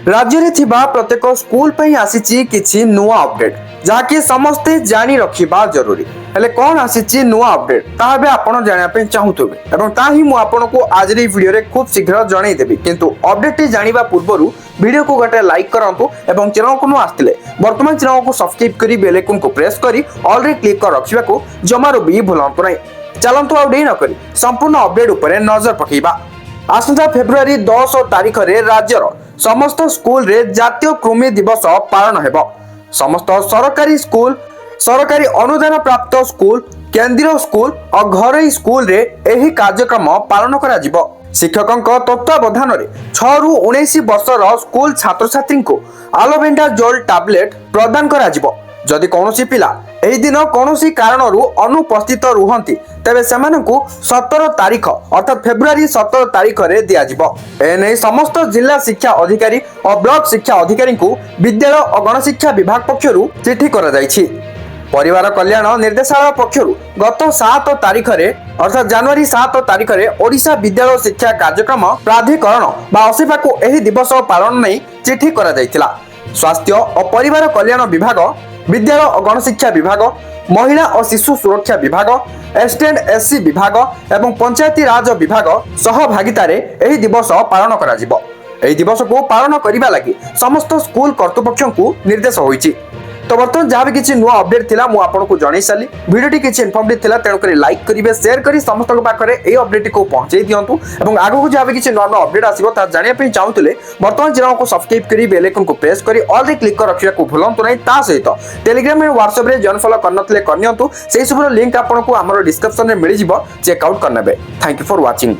राज्य रे थिबा प्रत्येक स्कूल पई आसीची किछि नुआ अपडेट जाकि समस्ते जानी रखिबा जरूरी हेले कोन आसीची नुआ अपडेट ताबे आपण जानिया पे चाहूतबे एवं ताही मु आपनको आज रे वीडियो रे खूब शीघ्र जणाई देबी किंतु अपडेट जानिबा पूर्वरु वीडियो को गटे लाइक करंतु एवं चैनल को नु आस्तिले वर्तमान चैनल को सब्सक्राइब करी बेल आइकन को प्रेस करी ऑल रे क्लिक कर रखिबा को जमारो भी भूलंतु नै चलंतु आ डेई न करी संपूर्ण अपडेट ऊपर नजर पकेबा। आसंता फेब्रुआरी 10 तारिख रे राज्यर समस्त स्कूल रे जातीय कृमि दिवस पालन हेबो। समस्त सरकारी स्कूल, सरकारी अनुदान प्राप्त स्कूल, केंद्रीय स्कूल और घरोई स्कूल रे एही कार्यक्रम पालन करा जिवो। शिक्षकक तत्वावधान रे 6 रु 19 वर्षर स्कूल छात्र छात्री को आलोबेंडाजोल टैबलेट प्रदान करा जिवो। जदि कौनसी पिला एही दिन कौनसी कारणरू अनुपस्थित रुहंती तेबे सेमानकु 17 तारिख अर्थात फेब्रुआरी 17 तारिख रे दिया जिवो। एने समस्त जिला शिक्षा अधिकारी और ब्लॉक शिक्षा अधिकारी को विद्यालय और गणशिक्षा विभाग पक्षरु चिठी करा जायछि। परिवार कल्याण निर्देशालय पक्षरु गत 7 तारिख रे अर्थात जनवरी 7 तारिख रे ओडिशा विद्यालय शिक्षा कार्यक्रम प्राधिकरण बा असेपा को एही दिवस पालन नै चिठी करा जायतिला। स्वास्थ्य और परिवार कल्याण विभाग, विद्यालय और गणशिक्षा विभाग, महिला और शिशु सुरक्षा विभाग, एसटेंड एससी विभाग एवं पंचायती राज विभाग सहभागितारे एही दिवस पालन करा जिवो। एही दिवस को पालन करिबा लागि समस्त स्कूल कर्तृपक्ष को निर्देश होईछि। तो बर्तमान जहाँ भी किसी नुआ अपडेट थिला मु आपको जणाई सारी वीडियो किसी इनफॉर्मेटिव थिला तेणु करी लाइक करिवे, शेयर करी समस्त पाखरे ए अपडेट को पहुंचाई दियंतु एवं आगो जहाँ भी किसी नुआ नुआ अपडेट आसीबो ता जानिया पे चाहूतले वर्तमान चैनल को सब्सक्राइब करी बेल आइकन को प्रेस करी ऑल रे क्लिक कर रखिया को भूलंतु नै। ता सहित टेलीग्राम एंड व्हाट्सएप रे जॉइन फॉलो करनथले करनियंतु सेही सब लिंक आपको हमर डिस्क्रिप्शन रे मिलि जिवो, चेक आउट करनेबे। Thank you for watching.